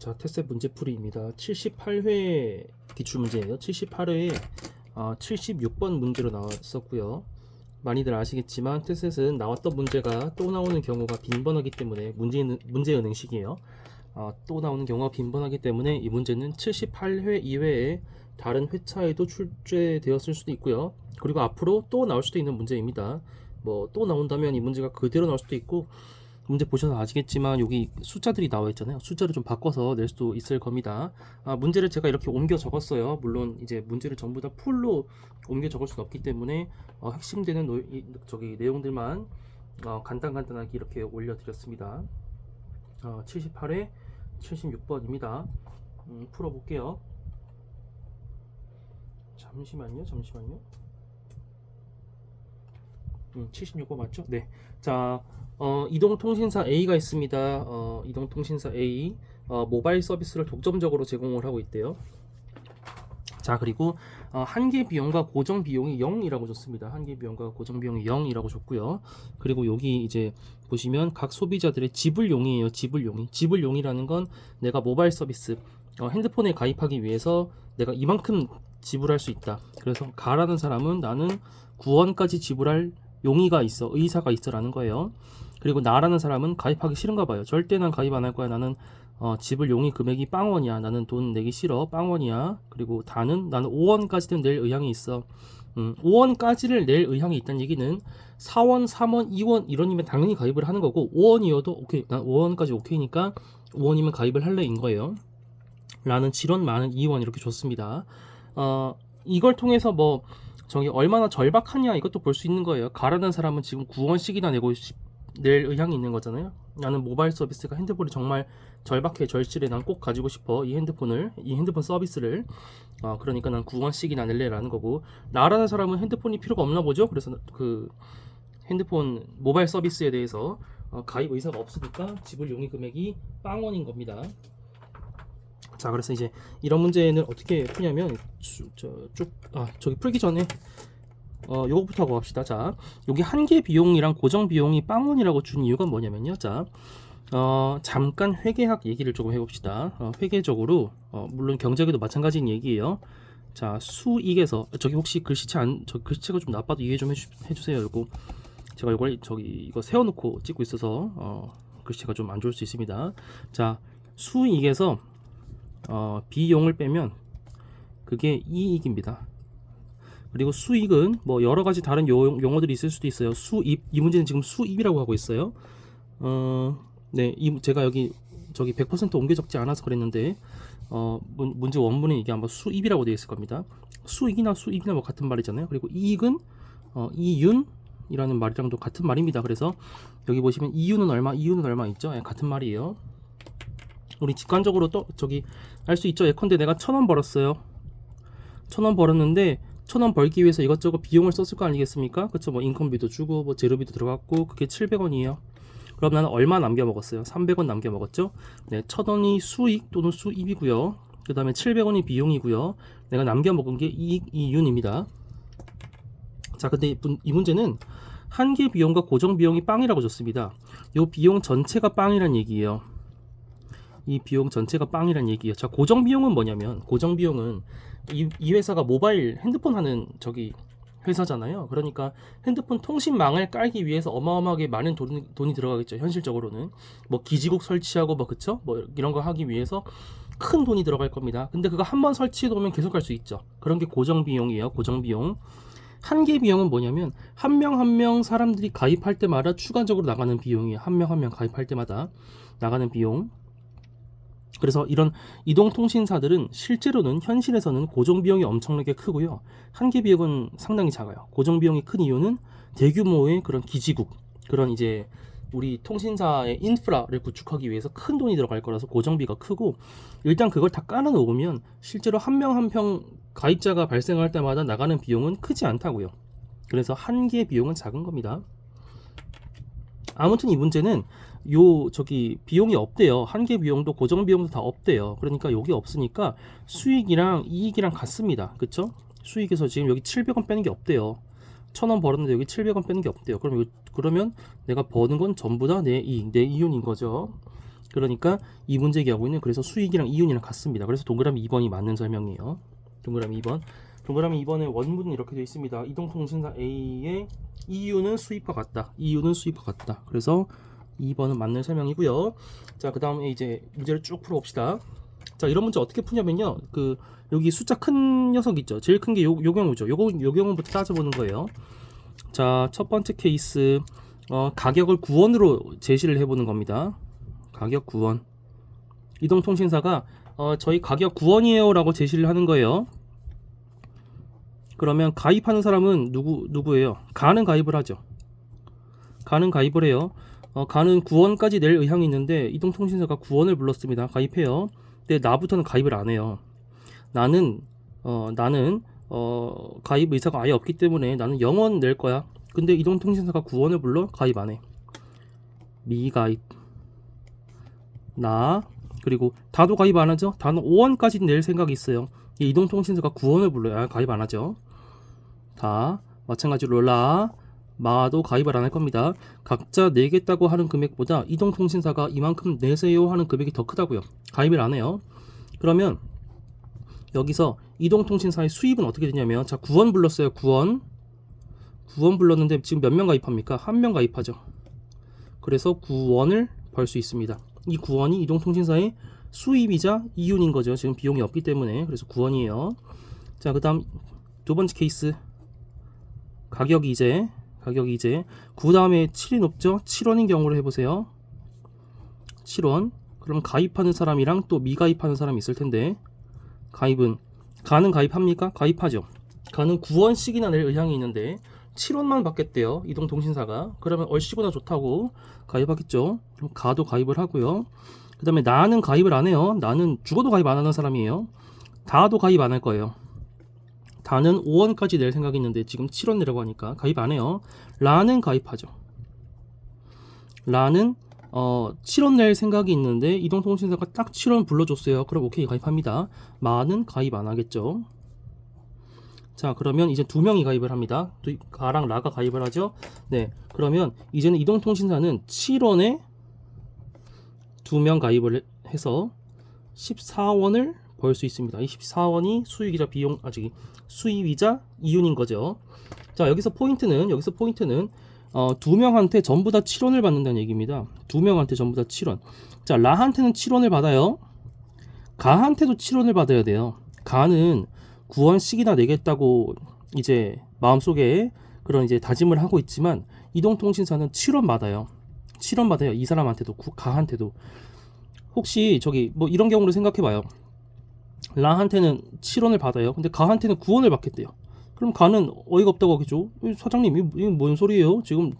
자, 테스트 문제풀이입니다. 78회 기출문제예요. 78회에 76번 문제로 나왔었고요. 많이들 아시겠지만 테스트는 나왔던 문제가 또 나오는 경우가 빈번하기 때문에 문제은행식이에요. 또 나오는 경우가 빈번하기 때문에 이 문제는 78회 이외에 다른 회차에도 출제되었을 수도 있고요. 그리고 앞으로 또 나올 수도 있는 문제입니다. 뭐 또 나온다면 이 문제가 그대로 나올 수도 있고, 문제 보셔서 아시겠지만 여기 숫자들이 나와 있잖아요. 숫자를 좀 바꿔서 낼 수도 있을 겁니다. 문제를 제가 이렇게 옮겨 적었어요. 물론 이제 문제를 전부 다 풀로 옮겨 적을 수는 없기 때문에 핵심되는 내용들만 간단하게 이렇게 올려드렸습니다. 78회 76번입니다. 풀어볼게요. 잠시만요. 76번 맞죠? 네. 자, 이동통신사 A가 있습니다. 이동통신사 A 모바일 서비스를 독점적으로 제공을 하고 있대요. 자, 그리고 한계 비용과 고정 비용이 0이라고 줬습니다. 한계 비용과 고정 비용이 0이라고 줬고요. 그리고 여기 이제 보시면 각 소비자들의 지불용이에요. 지불용이라는 건 내가 모바일 서비스 핸드폰에 가입하기 위해서 내가 이만큼 지불할 수 있다. 그래서 가라는 사람은 나는 9원까지 지불할 용의가 있어, 의사가 있어라는 거예요. 그리고 나라는 사람은 가입하기 싫은가 봐요. 절대 난 가입 안 할 거야. 나는 지불 용의 금액이 빵원이야. 나는 돈 내기 싫어. 빵원이야. 그리고 나는 5원까지는 낼 의향이 있어. 5원까지를 낼 의향이 있다는 얘기는 4원, 3원, 2원 이런이면 당연히 가입을 하는 거고, 5원이어도 오케이. 난 5원까지 오케이니까 5원이면 가입을 할래인 거예요. 라는 7원, 많은 2원 이렇게 줬습니다. 이걸 통해서 뭐 저기 얼마나 절박하냐 이것도 볼 수 있는 거예요. 가라는 사람은 지금 9원씩이나 낼 의향이 있는 거잖아요. 나는 모바일 서비스가 핸드폰이 정말 절박해, 절실해, 난 꼭 가지고 싶어 이 핸드폰 서비스를. 그러니까 난 9원씩이나 낼래라는 거고, 나라는 사람은 핸드폰이 필요가 없나 보죠. 그래서 그 핸드폰 모바일 서비스에 대해서 가입 의사가 없으니까 지불 용의 금액이 빵원인 겁니다. 자, 그래서 이제 이런 문제는 어떻게 푸냐면 저기 풀기 전에 요거부터 하고 갑시다. 자, 여기 한계 비용이랑 고정 비용이 빵원이라고 준 이유가 뭐냐면요. 자, 잠깐 회계학 얘기를 조금 해봅시다. 회계적으로 물론 경제학에도 마찬가지인 얘기예요. 자, 수익에서 저기 혹시 글씨체가 좀 나빠도 이해 좀 해주세요. 이거 제가 이거 세워놓고 찍고 있어서 글씨가 좀 안 좋을 수 있습니다. 자, 수익에서 비용을 빼면 그게 이익입니다. 그리고 수익은 뭐 여러 가지 다른 용어들이 있을 수도 있어요. 수입, 이 문제는 지금 수입이라고 하고 있어요. 네, 제가 저기 100% 옮겨 적지 않아서 그랬는데 문제 원문에 이게 아마 수입이라고 되어 있을 겁니다. 수익이나 수입이나 뭐 같은 말이잖아요. 그리고 이익은 이윤이라는 말이랑도 같은 말입니다. 그래서 여기 보시면 이윤은 얼마 있죠? 네, 같은 말이에요. 우리 직관적으로 또 저기 알 수 있죠. 예컨대 내가 1,000원 벌었어요. 1,000원 벌었는데 1,000원 벌기 위해서 이것저것 비용을 썼을 거 아니겠습니까? 그쵸? 뭐 인건비도 주고 뭐 재료비도 들어갔고 그게 700원이에요. 그럼 나는 얼마 남겨 먹었어요? 300원 남겨 먹었죠? 네, 1,000원이 수익 또는 수입이고요. 그 다음에 700원이 비용이고요. 내가 남겨 먹은 게 이윤입니다. 자, 근데 이 문제는 한계 비용과 고정 비용이 빵이라고 줬습니다. 이 비용 전체가 빵이란 얘기예요. 이 비용 전체가 빵이란 얘기예요. 자, 고정 비용은 뭐냐면, 고정 비용은 이 회사가 모바일 핸드폰 하는 저기 회사잖아요. 그러니까 핸드폰 통신망을 깔기 위해서 어마어마하게 많은 돈이 들어가겠죠. 현실적으로는 뭐 기지국 설치하고 뭐 그쵸? 뭐 이런 거 하기 위해서 큰 돈이 들어갈 겁니다. 근데 그거 한번 설치해 놓으면 계속 할 수 있죠. 그런 게 고정 비용이에요. 고정 비용. 한계 비용은 뭐냐면 한 명 한 명 사람들이 가입할 때마다 추가적으로 나가는 비용이에요. 한 명 한 명 가입할 때마다 나가는 비용. 그래서 이런 이동통신사들은 실제로는 현실에서는 고정비용이 엄청나게 크고요. 한계 비용은 상당히 작아요. 고정비용이 큰 이유는 대규모의 그런 기지국, 그런 이제 우리 통신사의 인프라를 구축하기 위해서 큰 돈이 들어갈 거라서 고정비가 크고, 일단 그걸 다 깔아놓으면 실제로 한 명 한 명 가입자가 발생할 때마다 나가는 비용은 크지 않다고요. 그래서 한계 비용은 작은 겁니다. 아무튼 이 문제는 비용이 없대요. 한계 비용도 고정 비용도 다 없대요. 그러니까 여기 없으니까 수익이랑 이익이랑 같습니다. 그쵸? 수익에서 지금 여기 700원 빼는 게 없대요. 1,000원 벌었는데 여기 700원 빼는 게 없대요. 그러면 내가 버는 건 전부 다 내 이윤인 거죠. 그러니까 이 문제 경우에는 그래서 수익이랑 이윤이랑 같습니다. 그래서 동그라미 2번이 맞는 설명이에요. 동그라미 2번. 동그라미 2번의 원문은 이렇게 되어 있습니다. 이동통신사 A의 이윤은 수입과 같다. 이윤은 수입과 같다. 그래서 2번은 맞는 설명이고요. 자, 그 다음에 이제 문제를 쭉 풀어봅시다. 자, 이런 문제 어떻게 푸냐면요. 여기 숫자 큰 녀석 있죠. 제일 큰 게 요 경우죠. 요 경우부터 따져보는 거예요. 자, 첫 번째 케이스 가격을 9원으로 제시를 해보는 겁니다. 가격 9원. 이동통신사가 저희 가격 9원이에요 라고 제시를 하는 거예요. 그러면 가입하는 사람은 누구예요? 가는 가입을 하죠. 가는 가입을 해요. 가는 9원까지 낼 의향이 있는데 이동통신사가 9원을 불렀습니다. 가입해요. 근데 나부터는 가입을 안 해요. 나는 가입 의사가 아예 없기 때문에 나는 0원 낼 거야. 근데 이동통신사가 9원을 불러 가입 안 해. 미가입. 그리고 다도 가입 안 하죠. 다는 5원까지 낼 생각이 있어요. 이동통신사가 9원을 불러야 가입 안 하죠. 다 마찬가지로 마도 가입을 안 할 겁니다. 각자 내겠다고 하는 금액보다 이동통신사가 이만큼 내세요 하는 금액이 더 크다고요. 가입을 안 해요. 그러면 여기서 이동통신사의 수입은 어떻게 되냐면, 자, 9원 불렀어요. 9원 불렀는데 지금 몇 명 가입합니까? 한 명 가입하죠. 그래서 9원을 벌 수 있습니다. 이 9원이 이동통신사의 수입이자 이윤인 거죠. 지금 비용이 없기 때문에. 그래서 9원이에요. 자, 그 다음 두 번째 케이스 가격 이제 그 다음에 7이 높죠. 7원인 경우로 해보세요. 7원. 그럼 가입하는 사람이랑 또 미가입하는 사람이 있을 텐데, 가는 가입합니까? 가입하죠. 가는 9원씩이나 낼 의향이 있는데 7원만 받겠대요. 이동통신사가. 그러면 얼씨구나 좋다고 가입하겠죠. 그럼 가도 가입을 하고요. 그 다음에 나는 가입을 안 해요. 나는 죽어도 가입 안 하는 사람이에요. 다도 가입 안 할 거예요. 다는 5원까지 낼 생각이 있는데 지금 7원 내라고 하니까 가입 안 해요. 라는 가입하죠. 라는 7원 낼 생각이 있는데 이동통신사가 딱 7원 불러줬어요. 그럼 오케이 가입합니다. 마는 가입 안 하겠죠. 자, 그러면 이제 두 명이 가입을 합니다. 가랑 라가 가입을 하죠. 네, 그러면 이제는 이동통신사는 7원에 두 명 가입을 해서 14원을 벌 수 있습니다. 이 14원이 수익이자 수입이자 이윤인 거죠. 자, 여기서 포인트는 두 명한테 전부 다 7원을 받는다는 얘기입니다. 두 명한테 전부 다 7원. 자, 라한테는 7원을 받아요. 가한테도 7원을 받아야 돼요. 가는 9원씩이나 내겠다고 이제 마음속에 그런 이제 다짐을 하고 있지만 이동통신사는 7원 받아요. 7원 받아요. 이 사람한테도 가한테도. 혹시 뭐 이런 경우를 생각해 봐요. 라한테는 7원을 받아요. 근데 가한테는 9원을 받겠대요. 그럼 가는 어이가 없다고 하겠죠. 사장님, 이게 뭔 소리예요? 지금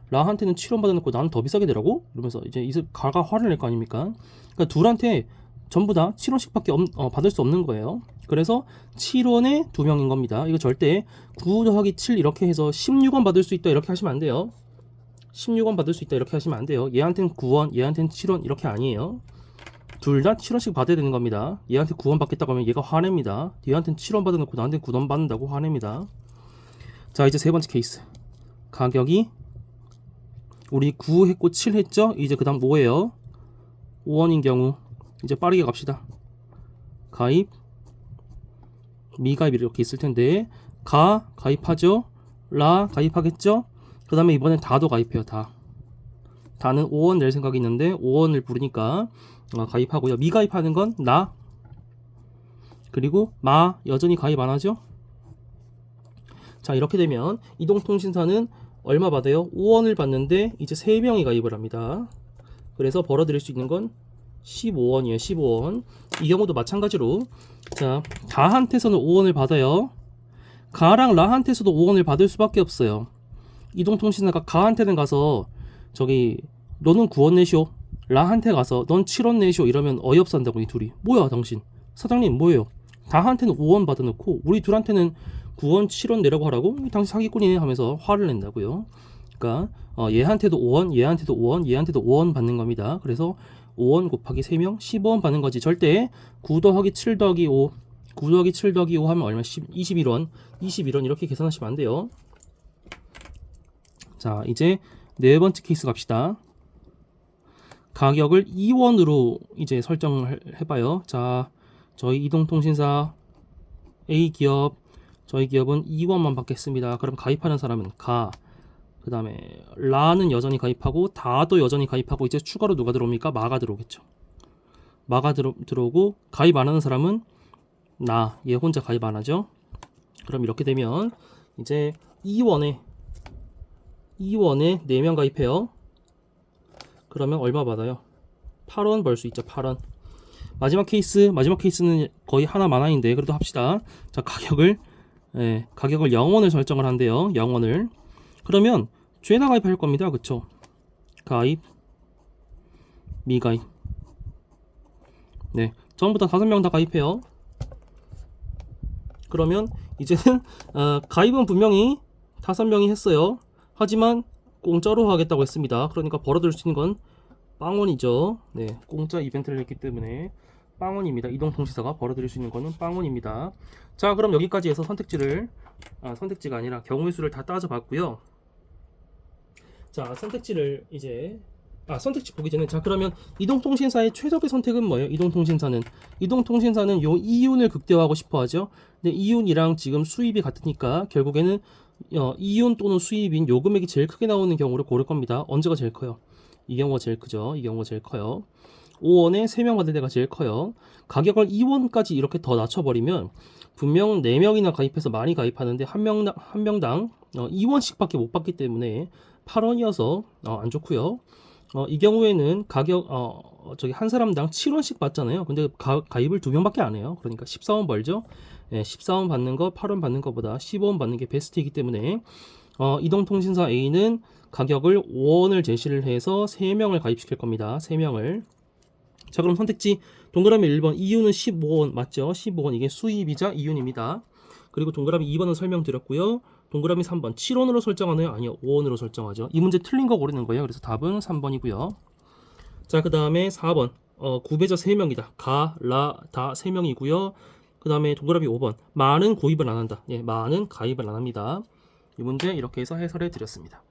라한테는 7원 받아놓고 나는 더 비싸게 내라고? 이러면서 이제 가가 화를 낼 거 아닙니까? 그러니까 둘한테 전부 다 7원씩밖에 받을 수 없는 거예요. 그래서 7원에 두 명인 겁니다. 이거 절대 9 더하기 7 이렇게 해서 16원 받을 수 있다 이렇게 하시면 안 돼요. 16원 받을 수 있다 이렇게 하시면 안 돼요. 얘한테는 9원, 얘한테는 7원 이렇게 아니에요. 둘 다 7원씩 받아야 되는 겁니다. 얘한테 9원 받겠다고 하면 얘가 화냅니다. 얘한테는 7원 받아놓고 나한테는 9원 받는다고 화냅니다. 자, 이제 세 번째 케이스. 가격이 우리 9 했고 7 했죠? 이제 그 다음 5예요. 5원인 경우 이제 빠르게 갑시다. 가입, 미가입 이렇게 있을 텐데 가입하죠? 라 가입하겠죠? 그 다음에 이번엔 다도 가입해요. 다는 5원 낼 생각이 있는데 5원을 부르니까 가입하고요. 미가입하는 건 그리고 여전히 가입 안 하죠? 자, 이렇게 되면 이동통신사는 얼마 받아요? 5원을 받는데 이제 3명이 가입을 합니다. 그래서 벌어들일 수 있는 건 15원이에요. 15원. 이 경우도 마찬가지로, 자, 가한테서는 5원을 받아요. 가랑 라한테서도 5원을 받을 수밖에 없어요. 이동통신사가 가한테는 가서 너는 9원 내쇼, 라한테 가서 넌 7원 내쇼 이러면 어이없어 한다고. 이 둘이 뭐야 당신 사장님 뭐예요? 다한테는 5원 받아놓고 우리 둘한테는 9원 7원 내라고 하라고? 당신 사기꾼이네 하면서 화를 낸다고요. 그러니까 얘한테도 5원, 얘한테도 5원, 얘한테도 5원 받는 겁니다. 그래서 5원 곱하기 3명 15원 받는 거지. 절대 9 더하기 7 더하기 5 9 더하기 7 더하기 5 하면 얼마? 21원 이렇게 계산하시면 안 돼요. 자, 이제 네 번째 케이스 갑시다. 가격을 2원으로 이제 설정을 해봐요. 자, 저희 이동통신사 A 기업, 저희 기업은 2원만 받겠습니다. 그럼 가입하는 사람은 그 다음에 라는 여전히 가입하고 다도 여전히 가입하고 이제 추가로 누가 들어옵니까? 마가 들어오겠죠. 마가 들어오고 가입 안 하는 사람은 얘 혼자 가입 안 하죠. 그럼 이렇게 되면 이제 2원에 4명 가입해요. 그러면 얼마 받아요? 8원 벌 수 있죠. 8원. 마지막 케이스는 거의 하나 만원인데 그래도 합시다. 자, 가격을 0원을 설정을 한대요. 0원을. 그러면 죄다 가입할 겁니다. 그쵸? 가입, 미가입. 네, 전부 다 5명 다 가입해요. 그러면 이제는 가입은 분명히 5명이 했어요. 하지만 공짜로 하겠다고 했습니다. 그러니까 벌어들일 수 있는 건 빵원이죠. 네, 공짜 이벤트를 했기 때문에 빵원입니다. 이동통신사가 벌어들일 수 있는 거는 빵원입니다. 자, 그럼 여기까지 해서 선택지가 아니라 경우의 수를 다 따져봤고요. 자, 선택지를 이제 선택지 보기 전에, 자, 그러면 이동통신사의 최적의 선택은 뭐예요? 이동통신사는 요 이윤을 극대화하고 싶어 하죠. 근데 이윤이랑 지금 수입이 같으니까 결국에는 이윤 또는 수입인 요 금액이 제일 크게 나오는 경우를 고를 겁니다. 언제가 제일 커요? 이 경우가 제일 크죠. 이 경우가 제일 커요. 5원에 3명 받을 때가 제일 커요. 가격을 2원까지 이렇게 더 낮춰버리면 분명 4명이나 가입해서 많이 가입하는데 한 명당 2원씩 밖에 못 받기 때문에 8원이어서 안 좋고요. 이 경우에는 가격 한 사람당 7원씩 받잖아요. 근데 가입을 2명밖에 안 해요. 그러니까 14원 벌죠. 14원 받는 거 8원 받는 거보다 15원 받는 게 베스트이기 때문에 이동통신사 A는 가격을 5원을 제시를 해서 3명을 가입시킬 겁니다. 3명을. 자, 그럼 선택지 동그라미 1번 이윤은 15원 맞죠? 15원 이게 수입이자 이윤입니다. 그리고 동그라미 2번은 설명드렸고요. 동그라미 3번 7원으로 설정하나요? 아니요, 5원으로 설정하죠. 이 문제 틀린 거 고르는 거예요. 그래서 답은 3번이고요. 자, 그 다음에 4번 9배자 3명이다. 다 3명이고요. 그 다음에 동그라미 5번 마는 구입을 안 한다. 마는 가입을 안 합니다. 이 문제 이렇게 해서 해설해 드렸습니다.